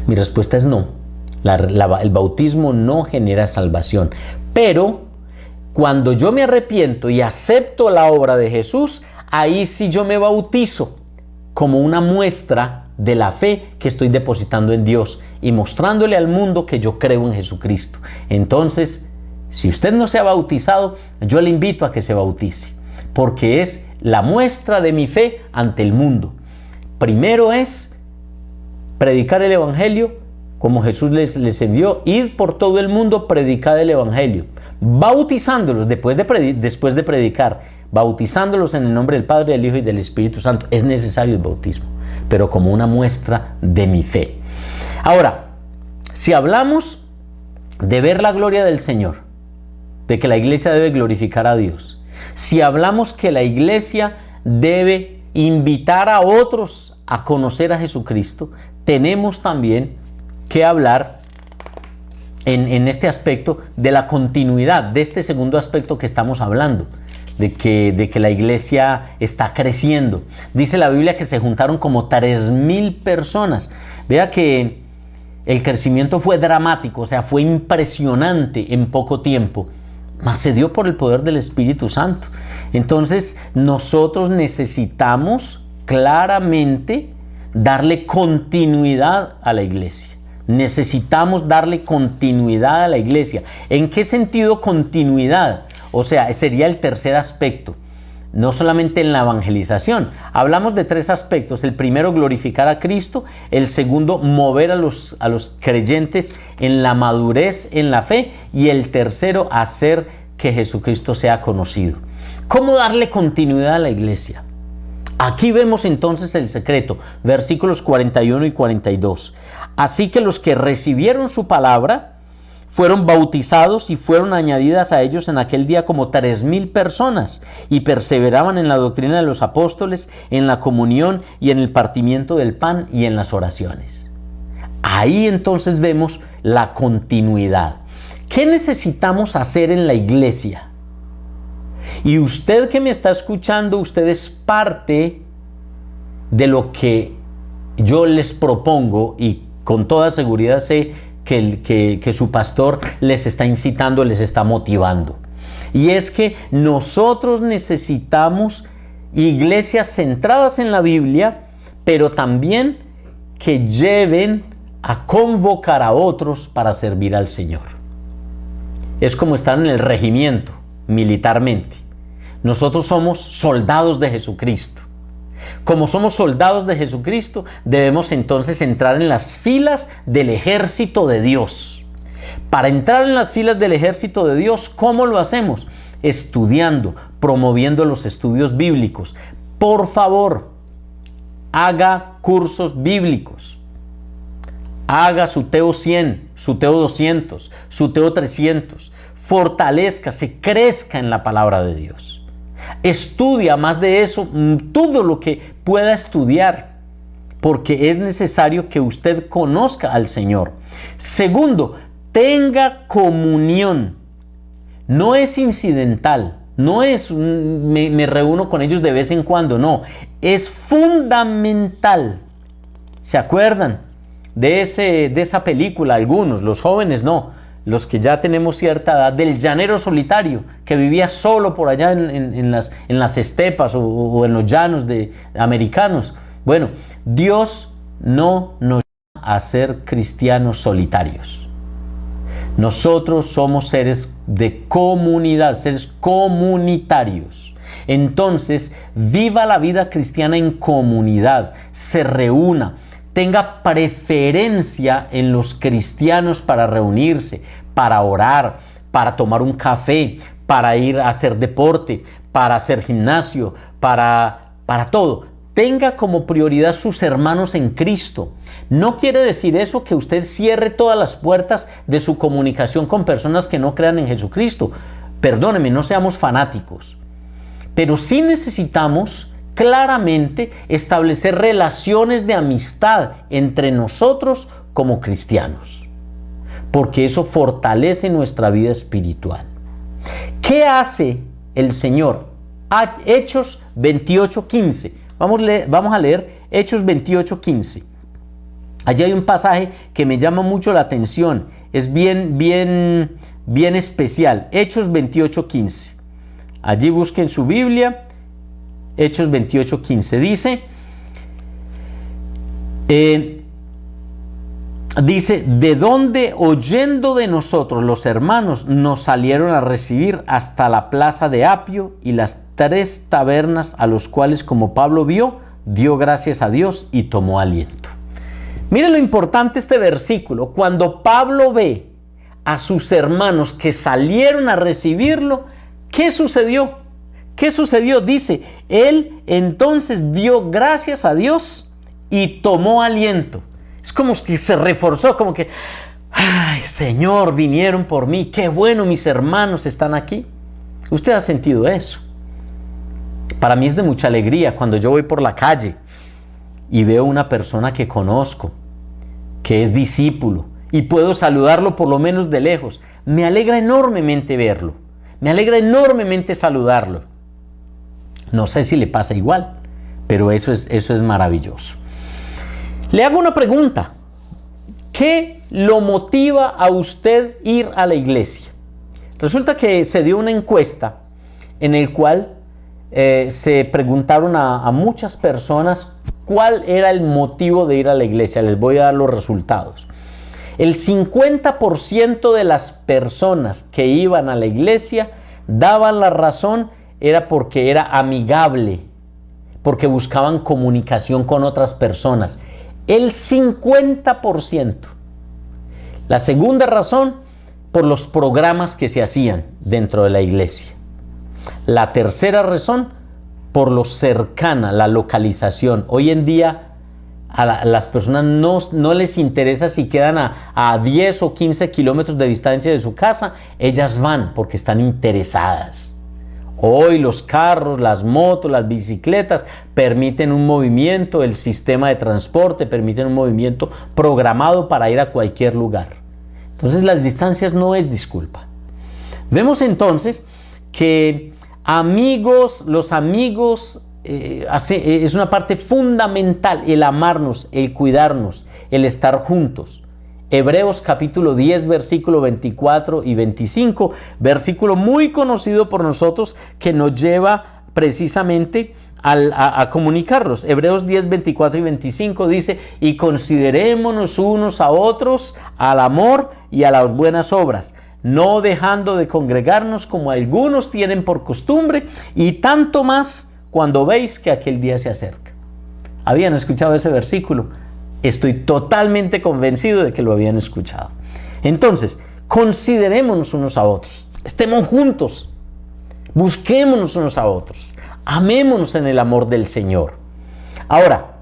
Mi respuesta es no. El bautismo no genera salvación. Pero cuando yo me arrepiento y acepto la obra de Jesús, ahí sí yo me bautizo como una muestra de la fe que estoy depositando en Dios y mostrándole al mundo que yo creo en Jesucristo. Entonces, si usted no se ha bautizado, yo le invito a que se bautice, porque es la muestra de mi fe ante el mundo. Primero es predicar el Evangelio, como Jesús les envió, id por todo el mundo, predicad el Evangelio, bautizándolos después de predicar, bautizándolos en el nombre del Padre, del Hijo y del Espíritu Santo. Es necesario el bautismo, pero como una muestra de mi fe. Ahora, si hablamos de ver la gloria del Señor, de que la iglesia debe glorificar a Dios, si hablamos que la iglesia debe invitar a otros a conocer a Jesucristo, tenemos también que hablar en este aspecto de la continuidad, de este segundo aspecto que estamos hablando, de que la iglesia está creciendo. Dice la Biblia que se juntaron como 3.000 personas. Vea que el crecimiento fue dramático, o sea, fue impresionante en poco tiempo, mas se dio por el poder del Espíritu Santo. Entonces, nosotros necesitamos claramente darle continuidad a la iglesia. Necesitamos darle continuidad a la iglesia. ¿En qué sentido continuidad? O sea, sería el tercer aspecto. No solamente en la evangelización. Hablamos de 3 aspectos. El primero, glorificar a Cristo. El segundo, mover a los creyentes en la madurez, en la fe. Y el tercero, hacer que Jesucristo sea conocido. ¿Cómo darle continuidad a la iglesia? Aquí vemos entonces el secreto. Versículos 41 y 42. Así que los que recibieron su palabra fueron bautizados y fueron añadidas a ellos en aquel día como 3.000 personas y perseveraban en la doctrina de los apóstoles, en la comunión y en el partimiento del pan y en las oraciones. Ahí entonces vemos la continuidad. ¿Qué necesitamos hacer en la iglesia? Y usted que me está escuchando, usted es parte de lo que yo les propongo y con toda seguridad sé que su pastor les está incitando, les está motivando. Y es que nosotros necesitamos iglesias centradas en la Biblia, pero también que lleven a convocar a otros para servir al Señor. Es como estar en el regimiento militarmente. Nosotros somos soldados de Jesucristo. Como somos soldados de Jesucristo, debemos entonces entrar en las filas del ejército de Dios. Para entrar en las filas del ejército de Dios, ¿cómo lo hacemos? Estudiando, promoviendo los estudios bíblicos. Por favor, haga cursos bíblicos. Haga su TEO 100, su TEO 200, su TEO 300. Fortalézcase, crezca en la palabra de Dios. Estudia más de eso, todo lo que pueda estudiar, porque es necesario que usted conozca al Señor. Segundo, tenga comunión. No es incidental, no es me reúno con ellos de vez en cuando, no. Es fundamental. ¿Se acuerdan de esa película? Algunos, los jóvenes no. Los que ya tenemos cierta edad, del llanero solitario que vivía solo por allá en las estepas o en los llanos americanos. Bueno, Dios no nos llama a ser cristianos solitarios. Nosotros somos seres de comunidad, seres comunitarios. Entonces, viva la vida cristiana en comunidad, se reúna. Tenga preferencia en los cristianos para reunirse, para orar, para tomar un café, para ir a hacer deporte, para hacer gimnasio, para todo. Tenga como prioridad sus hermanos en Cristo. No quiere decir eso que usted cierre todas las puertas de su comunicación con personas que no crean en Jesucristo. Perdóneme, no seamos fanáticos. Pero sí necesitamos claramente establecer relaciones de amistad entre nosotros como cristianos, porque eso fortalece nuestra vida espiritual. ¿Qué hace el Señor? Hechos 28:15. Vamos a leer Hechos 28:15. Allí hay un pasaje que me llama mucho la atención, es bien especial. Hechos 28:15. Allí busquen su Biblia. Hechos 28:15 dice, de donde oyendo de nosotros los hermanos nos salieron a recibir hasta la plaza de Apio y las 3 tabernas a los cuales como Pablo vio, dio gracias a Dios y tomó aliento. Miren lo importante este versículo. Cuando Pablo ve a sus hermanos que salieron a recibirlo, ¿qué sucedió? ¿Qué sucedió? Dice, él entonces dio gracias a Dios y tomó aliento. Es como que se reforzó, como que, ay, Señor, vinieron por mí. Qué bueno, mis hermanos están aquí. Usted ha sentido eso. Para mí es de mucha alegría cuando yo voy por la calle y veo una persona que conozco, que es discípulo, y puedo saludarlo por lo menos de lejos. Me alegra enormemente verlo. Me alegra enormemente saludarlo. No sé si le pasa igual, pero eso es maravilloso. Le hago una pregunta. ¿Qué lo motiva a usted ir a la iglesia? Resulta que se dio una encuesta en el cual se preguntaron a muchas personas cuál era el motivo de ir a la iglesia. Les voy a dar los resultados. El 50% de las personas que iban a la iglesia daban la razón era porque era amigable, porque buscaban comunicación con otras personas. El 50%. La segunda razón, por los programas que se hacían dentro de la iglesia. La tercera razón, por lo cercana, la localización. Hoy en día a las personas no les interesa si quedan a 10 o 15 kilómetros de distancia de su casa, ellas van porque están interesadas. Hoy los carros, las motos, las bicicletas permiten un movimiento, el sistema de transporte permite un movimiento programado para ir a cualquier lugar. Entonces las distancias no es disculpa. Vemos entonces que los amigos es una parte fundamental, el amarnos, el cuidarnos, el estar juntos. Hebreos capítulo 10, versículo 24 y 25, versículo muy conocido por nosotros que nos lleva precisamente a comunicarlos. Hebreos 10, 24 y 25 dice: y considerémonos unos a otros al amor y a las buenas obras, no dejando de congregarnos como algunos tienen por costumbre, y tanto más cuando veis que aquel día se acerca. ¿Habían escuchado ese versículo? Estoy totalmente convencido de que lo habían escuchado. Entonces, considerémonos unos a otros, estemos juntos, busquémonos unos a otros, amémonos en el amor del Señor. Ahora,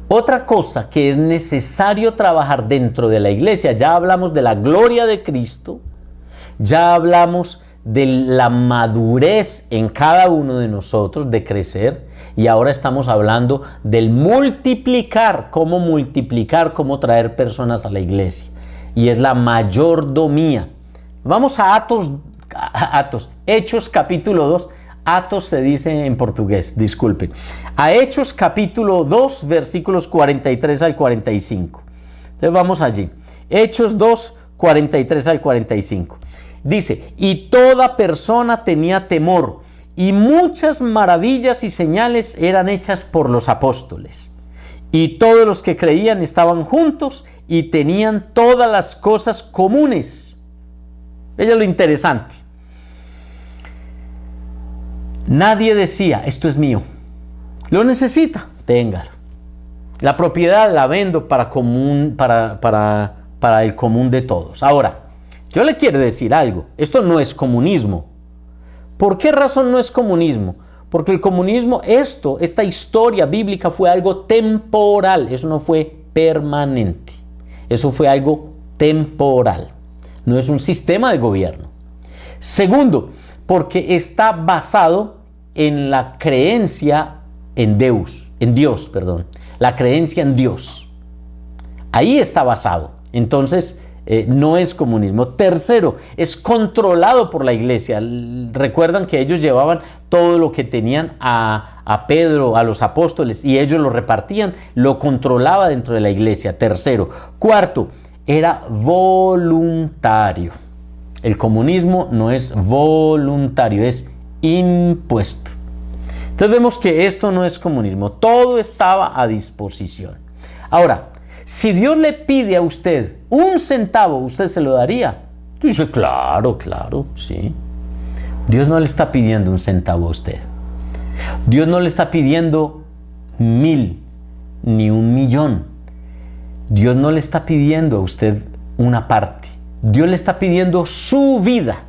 otra cosa que es necesario trabajar dentro de la iglesia, ya hablamos de la gloria de Cristo, ya hablamos de la madurez en cada uno de nosotros, de crecer, y ahora estamos hablando del multiplicar, cómo traer personas a la iglesia, y es la mayordomía. Vamos a Hechos capítulo 2, Atos se dice en portugués, disculpen. A Hechos capítulo 2, versículos 43 al 45. Entonces vamos allí. Hechos 2, 43 al 45. Dice: y toda persona tenía temor, y muchas maravillas y señales eran hechas por los apóstoles. Y todos los que creían estaban juntos y tenían todas las cosas comunes. Vean lo interesante. Nadie decía: esto es mío, lo necesita, téngalo. La propiedad la vendo para el común de todos. Ahora, yo le quiero decir algo, esto no es comunismo. ¿Por qué razón no es comunismo? Porque el comunismo, esta historia bíblica fue algo temporal, eso no fue permanente, eso fue algo temporal, no es un sistema de gobierno. Segundo, porque está basado en la creencia en Dios, la creencia en Dios. Ahí está basado. Entonces, no es comunismo. Tercero, es controlado por la iglesia. Recuerdan que ellos llevaban todo lo que tenían a Pedro, a los apóstoles, y ellos lo repartían, lo controlaba dentro de la iglesia. Tercero. Cuarto, era voluntario. El comunismo no es voluntario, es impuesto. Entonces vemos que esto no es comunismo, todo estaba a disposición. Ahora, si Dios le pide a usted un centavo, ¿usted se lo daría? Dice, claro, sí. Dios no le está pidiendo un centavo a usted. Dios no le está pidiendo 1000 ni 1.000.000. Dios no le está pidiendo a usted una parte. Dios le está pidiendo su vida,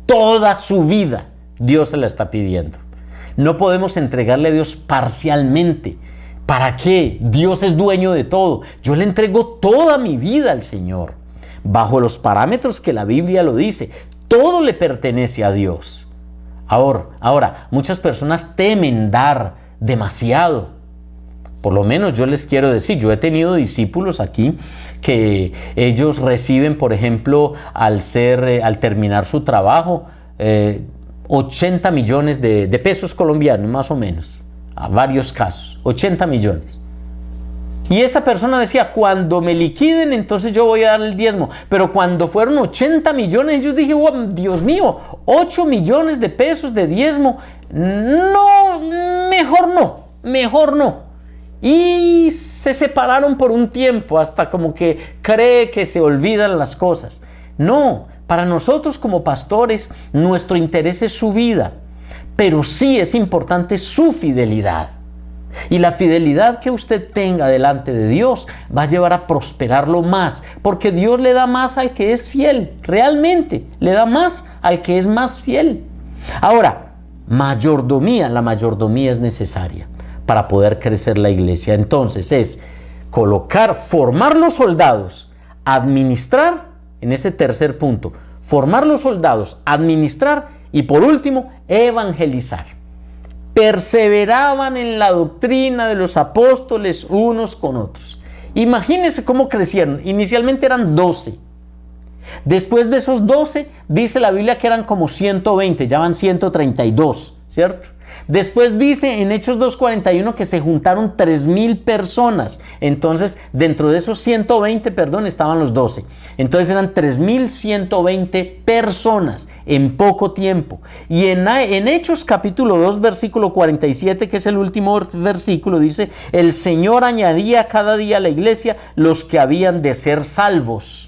toda su vida. Dios se la está pidiendo. No podemos entregarle a Dios parcialmente. ¿Para qué? Dios es dueño de todo. Yo le entrego toda mi vida al Señor, bajo los parámetros que la Biblia lo dice. Todo le pertenece a Dios. Ahora, muchas personas temen dar demasiado. Por lo menos yo les quiero decir, yo he tenido discípulos aquí que ellos reciben, por ejemplo, al terminar su trabajo, 80 millones de pesos colombianos, más o menos, a varios casos, 80 millones. Y esta persona decía, cuando me liquiden, entonces yo voy a dar el diezmo. Pero cuando fueron 80 millones, yo dije, oh, Dios mío, 8 millones de pesos de diezmo. No, mejor no. Y se separaron por un tiempo, hasta como que cree que se olvidan las cosas. No, para nosotros como pastores, nuestro interés es su vida, pero sí es importante su fidelidad. Y la fidelidad que usted tenga delante de Dios va a llevar a prosperarlo más, porque Dios le da más al que es fiel, realmente, le da más al que es más fiel. Ahora, mayordomía, la mayordomía es necesaria para poder crecer la iglesia. Entonces es formar los soldados, administrar, en ese tercer punto, formar los soldados, administrar y por último, evangelizar. Perseveraban en la doctrina de los apóstoles unos con otros. Imagínense cómo crecieron. Inicialmente eran 12. Después de esos 12, dice la Biblia que eran como 120, ya van 132, ¿cierto? Después dice en Hechos 2:41 que se juntaron 3,000 personas. Entonces, dentro de esos 120, estaban los 12. Entonces eran 3,120 personas en poco tiempo. Y en Hechos capítulo 2, versículo 47, que es el último versículo, dice, el Señor añadía cada día a la iglesia los que habían de ser salvos.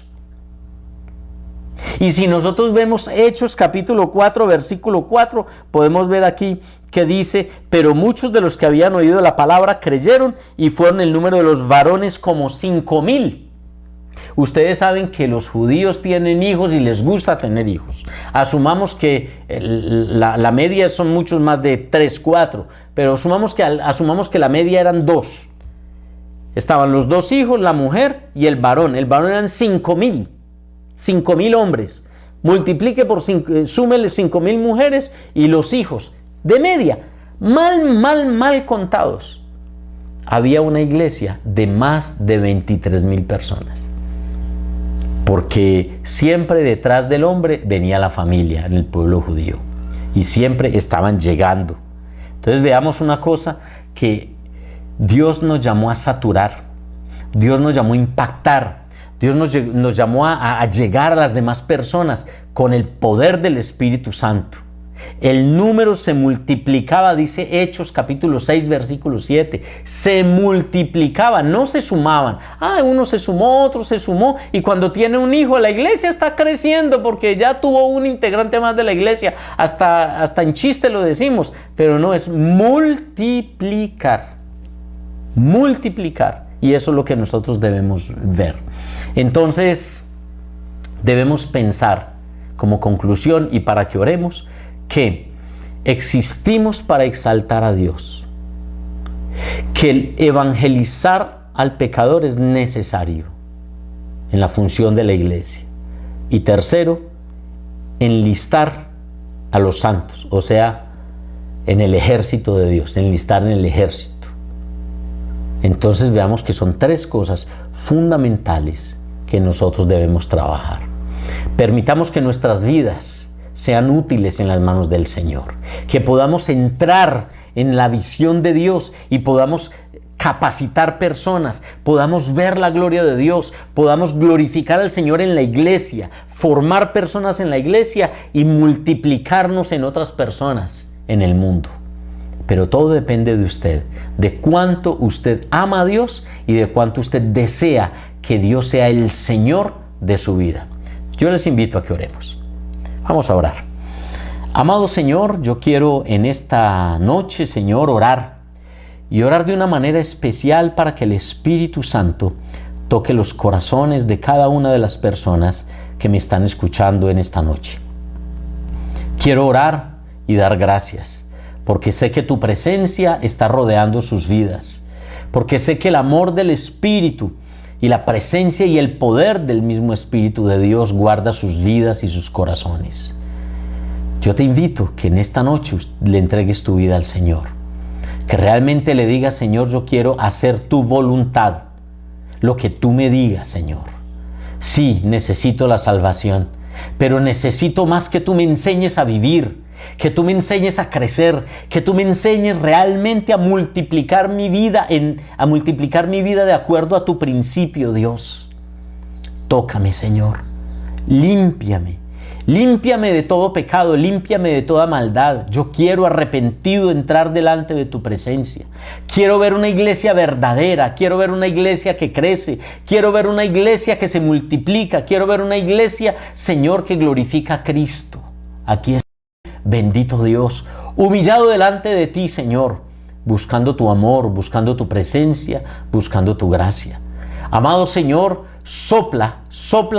Y si nosotros vemos Hechos capítulo 4, versículo 4, podemos ver aquí que dice, pero muchos de los que habían oído la palabra creyeron y fueron el número de los varones como 5,000. Ustedes saben que los judíos tienen hijos y les gusta tener hijos. Asumamos que la media son muchos más de 3, 4, pero asumamos que la media eran 2. Estaban los 2 hijos, la mujer y el varón. El varón eran 5,000. 5,000 hombres, multiplique por 5, súmele 5,000 mujeres y los hijos, de media, mal contados. Había una iglesia de más de 23,000 personas, porque siempre detrás del hombre venía la familia en el pueblo judío y siempre estaban llegando. Entonces veamos una cosa, que Dios nos llamó a saturar, Dios nos llamó a impactar, Dios nos llamó a llegar a las demás personas con el poder del Espíritu Santo. El número se multiplicaba, dice Hechos capítulo 6, versículo 7. Se multiplicaba, no se sumaban. Uno se sumó, otro se sumó. Y cuando tiene un hijo, la iglesia está creciendo porque ya tuvo un integrante más de la iglesia. Hasta en chiste lo decimos. Pero no, es multiplicar. Multiplicar. Y eso es lo que nosotros debemos ver. Entonces, debemos pensar como conclusión y para que oremos, que existimos para exaltar a Dios, que el evangelizar al pecador es necesario en la función de la iglesia. Y tercero, enlistar a los santos, o sea, en el ejército de Dios, enlistar en el ejército. Entonces veamos que son 3 cosas fundamentales que nosotros debemos trabajar. Permitamos que nuestras vidas sean útiles en las manos del Señor, que podamos entrar en la visión de Dios y podamos capacitar personas, podamos ver la gloria de Dios, podamos glorificar al Señor en la iglesia, formar personas en la iglesia y multiplicarnos en otras personas en el mundo. Pero todo depende de usted, de cuánto usted ama a Dios y de cuánto usted desea que Dios sea el Señor de su vida. Yo les invito a que oremos. Vamos a orar. Amado Señor, yo quiero en esta noche, Señor, orar y orar de una manera especial para que el Espíritu Santo toque los corazones de cada una de las personas que me están escuchando en esta noche. Quiero orar y dar gracias, porque sé que tu presencia está rodeando sus vidas, porque sé que el amor del Espíritu y la presencia y el poder del mismo Espíritu de Dios guarda sus vidas y sus corazones. Yo te invito que en esta noche le entregues tu vida al Señor, que realmente le digas, Señor, yo quiero hacer tu voluntad, lo que tú me digas, Señor. Sí, necesito la salvación, pero necesito más que tú me enseñes a vivir, que tú me enseñes a crecer, que tú me enseñes realmente a multiplicar mi vida, de acuerdo a tu principio, Dios. Tócame, Señor, límpiame de todo pecado, límpiame de toda maldad. Yo quiero arrepentido entrar delante de tu presencia. Quiero ver una iglesia verdadera, quiero ver una iglesia que crece, quiero ver una iglesia que se multiplica, quiero ver una iglesia, Señor, que glorifica a Cristo. Aquí estoy, bendito Dios, humillado delante de ti, Señor, buscando tu amor, buscando tu presencia, buscando tu gracia. Amado Señor, sopla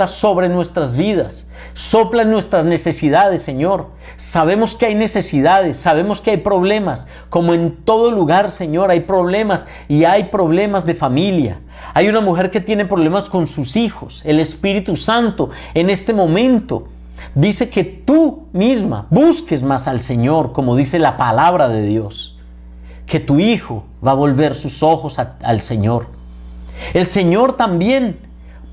sobre nuestras vidas, sopla en nuestras necesidades, Señor. Sabemos que hay necesidades, sabemos que hay problemas, como en todo lugar, Señor, hay problemas, y hay problemas de familia. Hay una mujer que tiene problemas con sus hijos. El Espíritu Santo en este momento dice que tú misma busques más al Señor, como dice la palabra de Dios, que tu hijo va a volver sus ojos al Señor. El Señor también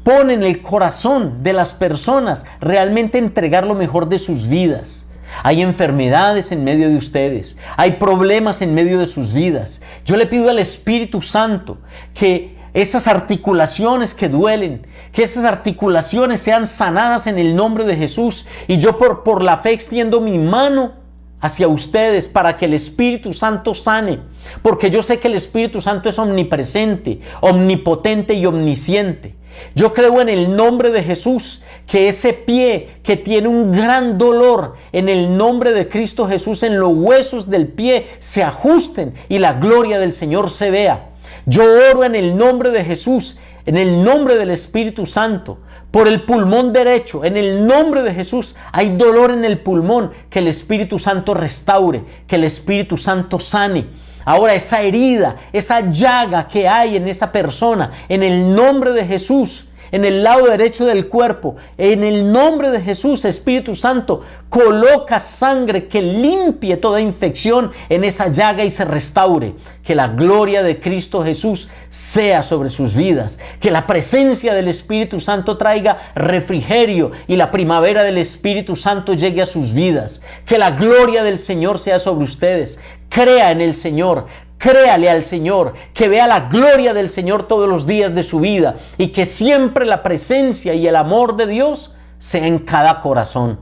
pone en el corazón de las personas realmente entregar lo mejor de sus vidas. Hay enfermedades en medio de ustedes, hay problemas en medio de sus vidas. Yo le pido al Espíritu Santo que esas articulaciones que duelen, que esas articulaciones sean sanadas en el nombre de Jesús. Y yo por la fe extiendo mi mano hacia ustedes para que el Espíritu Santo sane, porque yo sé que el Espíritu Santo es omnipresente, omnipotente y omnisciente. Yo creo en el nombre de Jesús que ese pie que tiene un gran dolor, en el nombre de Cristo Jesús, en los huesos del pie se ajusten y la gloria del Señor se vea. Yo oro en el nombre de Jesús, en el nombre del Espíritu Santo, por el pulmón derecho, en el nombre de Jesús. Hay dolor en el pulmón, que el Espíritu Santo restaure, que el Espíritu Santo sane. Ahora esa herida, esa llaga que hay en esa persona, en el nombre de Jesús, en el lado derecho del cuerpo, en el nombre de Jesús, Espíritu Santo, coloca sangre que limpie toda infección en esa llaga y se restaure. Que la gloria de Cristo Jesús sea sobre sus vidas. Que la presencia del Espíritu Santo traiga refrigerio y la primavera del Espíritu Santo llegue a sus vidas. Que la gloria del Señor sea sobre ustedes. Crea en el Señor. Créale al Señor, que vea la gloria del Señor todos los días de su vida y que siempre la presencia y el amor de Dios sea en cada corazón.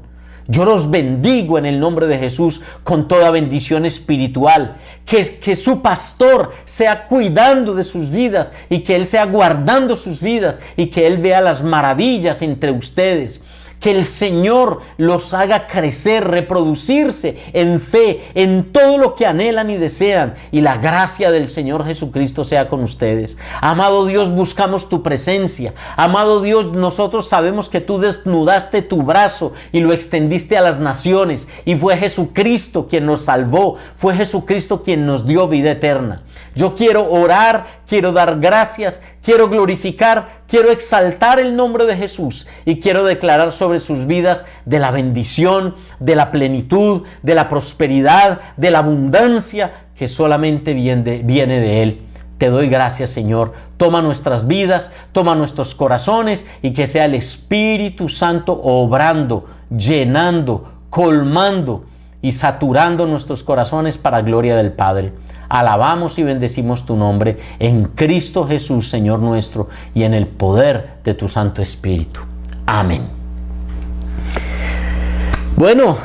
Yo los bendigo en el nombre de Jesús con toda bendición espiritual. Que su pastor sea cuidando de sus vidas y que Él sea guardando sus vidas y que Él vea las maravillas entre ustedes. Que el Señor los haga crecer, reproducirse en fe, en todo lo que anhelan y desean. Y la gracia del Señor Jesucristo sea con ustedes. Amado Dios, buscamos tu presencia. Amado Dios, nosotros sabemos que tú desnudaste tu brazo y lo extendiste a las naciones. Y fue Jesucristo quien nos salvó. Fue Jesucristo quien nos dio vida eterna. Yo quiero orar, quiero dar gracias, quiero glorificar, quiero exaltar el nombre de Jesús y quiero declarar sobre sus vidas de la bendición, de la plenitud, de la prosperidad, de la abundancia que solamente viene de Él. Te doy gracias, Señor. Toma nuestras vidas, toma nuestros corazones y que sea el Espíritu Santo obrando, llenando, colmando y saturando nuestros corazones para gloria del Padre. Alabamos y bendecimos tu nombre en Cristo Jesús, Señor nuestro, y en el poder de tu Santo Espíritu. Amén. Bueno,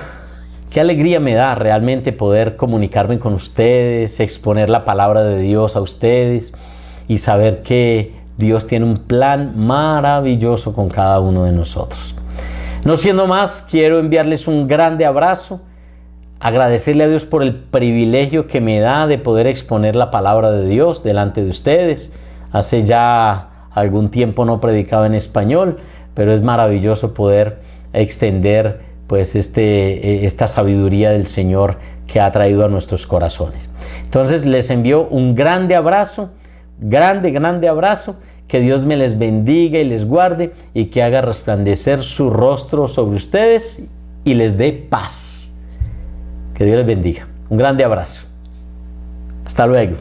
qué alegría me da realmente poder comunicarme con ustedes, exponer la palabra de Dios a ustedes y saber que Dios tiene un plan maravilloso con cada uno de nosotros. No siendo más, quiero enviarles un grande abrazo. Agradecerle a Dios por el privilegio que me da de poder exponer la palabra de Dios delante de ustedes. Hace ya algún tiempo no predicaba en español, pero es maravilloso poder extender pues esta sabiduría del Señor que ha traído a nuestros corazones. Entonces les envío un grande abrazo, grande abrazo. Que Dios me les bendiga y les guarde y que haga resplandecer su rostro sobre ustedes y les dé paz. Que Dios les bendiga. Un grande abrazo. Hasta luego.